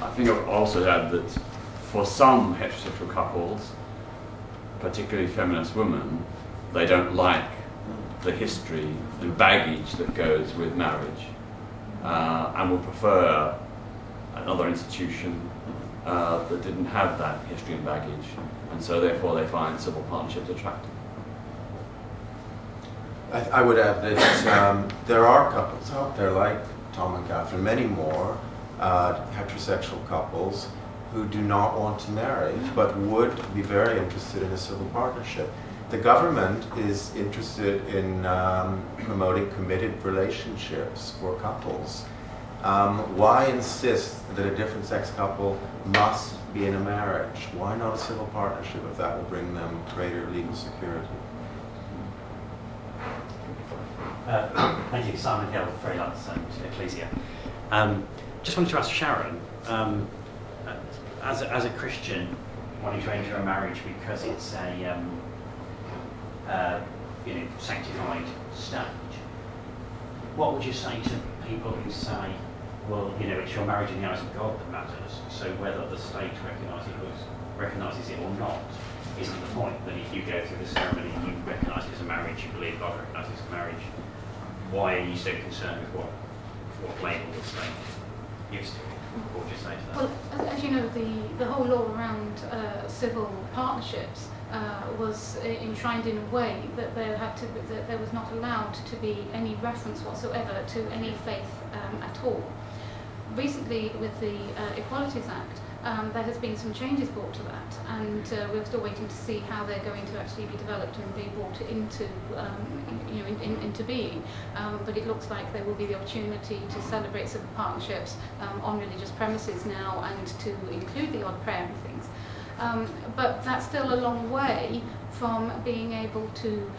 I think I'll also add that for some heterosexual couples, particularly feminist women, they don't like the history and baggage that goes with marriage, and would prefer another institution that didn't have that history and baggage, and so therefore they find civil partnerships attractive. I would add that there are couples out there like Tom and Catherine, many more heterosexual couples who do not want to marry but would be very interested in a civil partnership. The government is interested in promoting committed relationships for couples. Why insist that a different sex couple must be in a marriage? Why not a civil partnership if that will bring them greater legal security? Thank you, Simon Hill, Freelance and Ecclesia. Just wanted to ask Sharon, as a Christian wanting to enter a marriage because it's a sanctified stage, what would you say to people who say, well, it's your marriage in the eyes of God that matters, so whether the state recognises it or not isn't the point, that if you go through the ceremony and you recognise it as a marriage, you believe God recognises it as a marriage, why are you so concerned with what label the state gives to it? What would you say to that? Well, as you know, the whole law around civil partnerships was enshrined in a way that there was not allowed to be any reference whatsoever to any faith at all. Recently, with the Equalities Act, there has been some changes brought to that, and we're still waiting to see how they're going to actually be developed and be brought into, into being. But it looks like there will be the opportunity to celebrate civil partnerships on religious premises now, and to include the odd prayer and things. But that's still a long way from being able to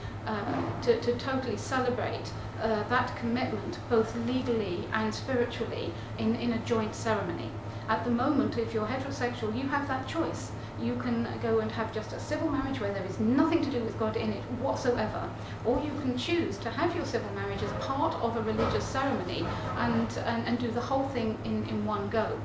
totally celebrate that commitment, both legally and spiritually, in a joint ceremony. At the moment, if you're heterosexual, you have that choice. You can go and have just a civil marriage where there is nothing to do with God in it whatsoever, or you can choose to have your civil marriage as part of a religious ceremony and do the whole thing in one go.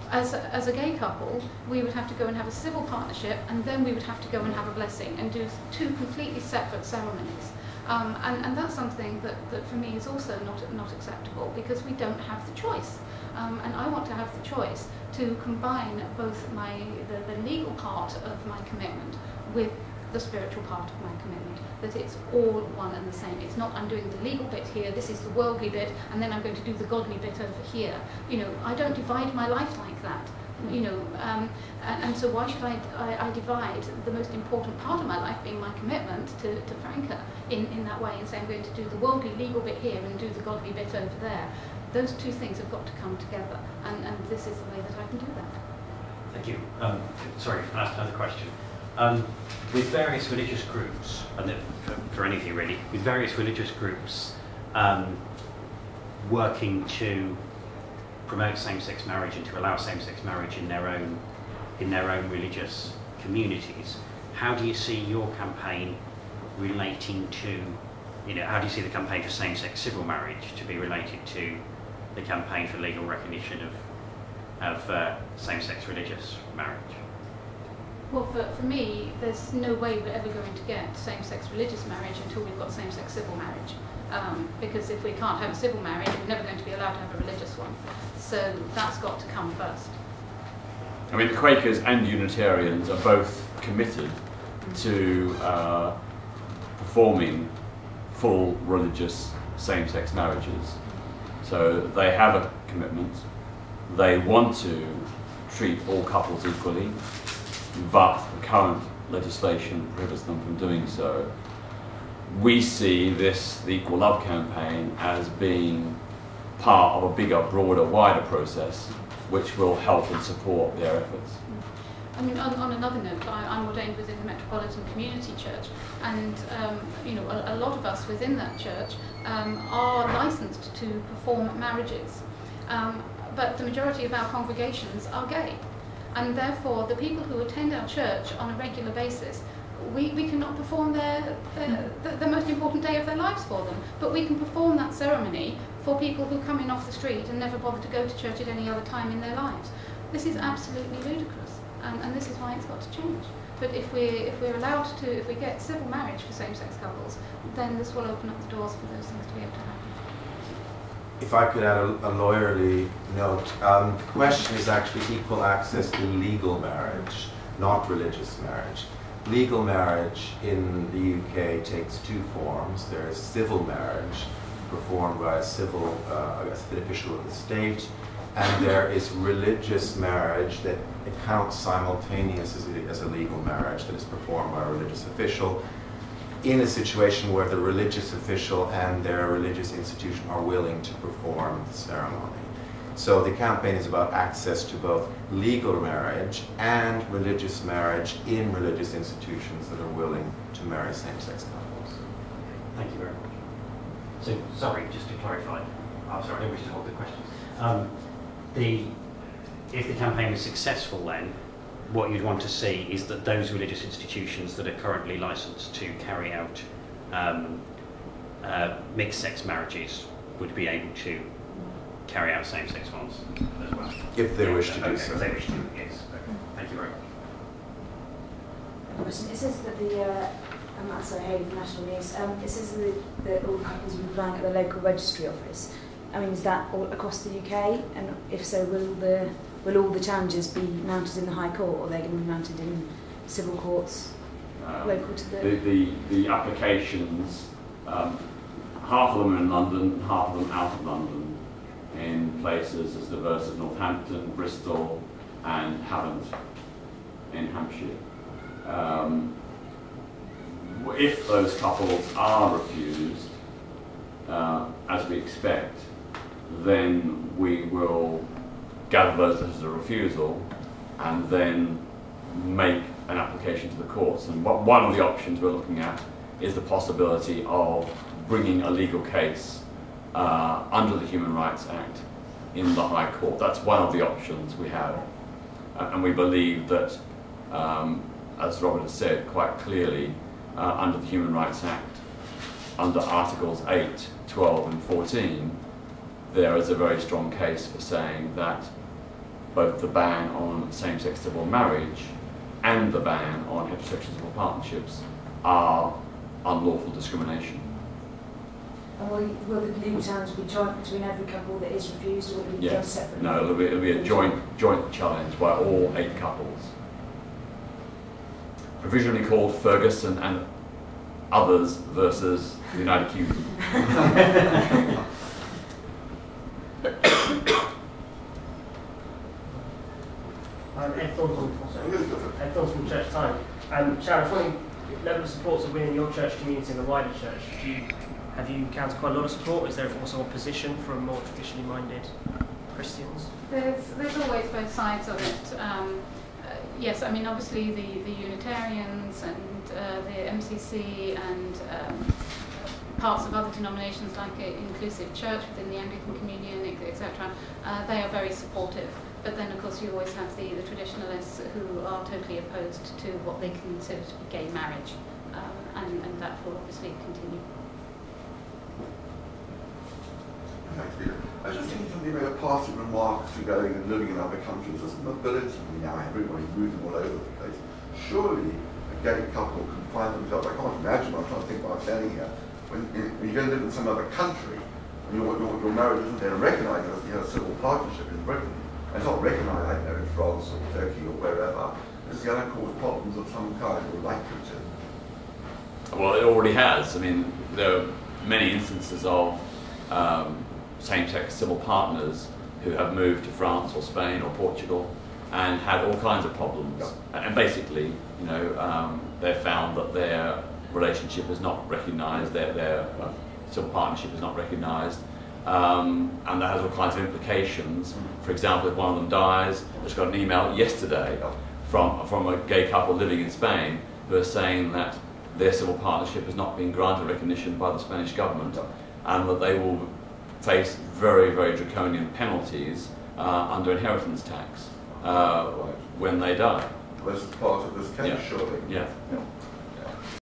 As a gay couple, we would have to go and have a civil partnership, and then we would have to go and have a blessing and do two completely separate ceremonies. And that's something that for me is also not acceptable, because we don't have the choice. And I want to have the choice to combine both the legal part of my commitment with the spiritual part of my commitment, that it's all one and the same. It's not, I'm doing the legal bit here, this is the worldly bit, and then I'm going to do the godly bit over here. I don't divide my life like that. And so why should I divide the most important part of my life, being my commitment to Franca, in that way, and say I'm going to do the worldly legal bit here and do the godly bit over there? Those two things have got to come together, and this is the way that I can do that. Thank you. Sorry, can I ask another question? With various religious groups, and for anything really, with various religious groups working to promote same-sex marriage and to allow same-sex marriage in their own religious communities, how do you see your campaign relating to, how do you see the campaign for same-sex civil marriage to be related to the campaign for legal recognition of same-sex religious marriage? Well, for me, there's no way we're ever going to get same-sex religious marriage until we've got same-sex civil marriage. Because if we can't have a civil marriage, we're never going to be allowed to have a religious one. So that's got to come first. I mean, the Quakers and Unitarians are both committed to performing full religious same-sex marriages. So they have a commitment. They want to treat all couples equally, but the current legislation prohibits them from doing so. We see the Equal Love campaign as being part of a bigger, broader, wider process which will help and support their efforts. I mean, on another note, I'm ordained within the Metropolitan Community Church, and a lot of us within that church are licensed to perform marriages, but the majority of our congregations are gay, and therefore the people who attend our church on a regular basis, we cannot perform the most important day of their lives for them, but we can perform that ceremony for people who come in off the street and never bother to go to church at any other time in their lives. This is absolutely ludicrous, and this is why it's got to change. But if we're allowed to, if we get civil marriage for same-sex couples, then this will open up the doors for those things to be able to happen. If I could add a lawyerly note, the question is actually equal access to legal marriage, not religious marriage. Legal marriage in the UK takes two forms. There is civil marriage, performed by a civil, an official of the state, and there is religious marriage that counts simultaneously as a legal marriage that is performed by a religious official in a situation where the religious official and their religious institution are willing to perform the ceremony. So the campaign is about access to both legal marriage and religious marriage in religious institutions that are willing to marry same-sex couples. Thank you very much. So, sorry, just to clarify, I'm sorry, I don't wish to hold the questions. If the campaign was successful then, what you'd want to see is that those religious institutions that are currently licensed to carry out mixed-sex marriages would be able to carry out same-sex ones as well. If they wish to do so. If they wish to, yes. Okay. Thank you very much. Question. It says that I'm sorry, Haley from National News. It says that all couples will be applying at the local registry office. I mean, is that all across the UK? And if so, will all the challenges be mounted in the High Court, or are they going to be mounted in civil courts local to the applications? Half of them are in London, half of them out of London, in places as diverse as Northampton, Bristol, and Havant in Hampshire. If those couples are refused, as we expect, then we will gather those as a refusal and then make an application to the courts. And one of the options we're looking at is the possibility of bringing a legal case under the Human Rights Act in the High Court. That's one of the options we have. And we believe that, as Robert has said quite clearly, under the Human Rights Act, under Articles 8, 12 and 14, there is a very strong case for saying that both the ban on same-sex civil marriage and the ban on heterosexual civil partnerships are unlawful discrimination. And will the legal challenge be joint between every couple that is refused, or will it be done separately? No, it'll be a joint challenge by all 8 couples. Provisionally called Ferguson and Others versus the United Kingdom. Ed Thorns from Church Time. Sharon, I was wondering, level of support of within your church community and the wider church, have you encountered quite a lot of support? Is there also opposition from more traditionally minded Christians? There's always both sides of it. Yes, I mean obviously the Unitarians and the MCC and parts of other denominations like Inclusive Church within the Anglican Communion, etc. They are very supportive. But then, of course, you always have the traditionalists who are totally opposed to what they consider to be gay marriage, and that will obviously continue. Thanks, Peter. I was just thinking something about a passing remark to going and living in other countries. This mobility we now have, everybody moving all over the place. Surely a gay couple can find themselves, I can't imagine, I'm trying to think while I'm standing here, when you go and live in some other country, and your marriage isn't there recognised as you have a civil partnership in Britain. And it's not recognised, I don't know, in France or Turkey or wherever. Is going to cause problems of some kind, or likely to? Well, it already has. I mean, there are many instances of same-sex civil partners who have moved to France or Spain or Portugal and had all kinds of problems. Yeah. And basically, you know, they've found that their relationship is not recognised, their civil partnership is not recognised. And that has all kinds of implications. For example, if one of them dies, I just got an email yesterday from a gay couple living in Spain who are saying that their civil partnership has not been granted recognition by the Spanish government, and that they will face very, very draconian penalties under inheritance tax when they die. This is part of this case, surely. Yeah.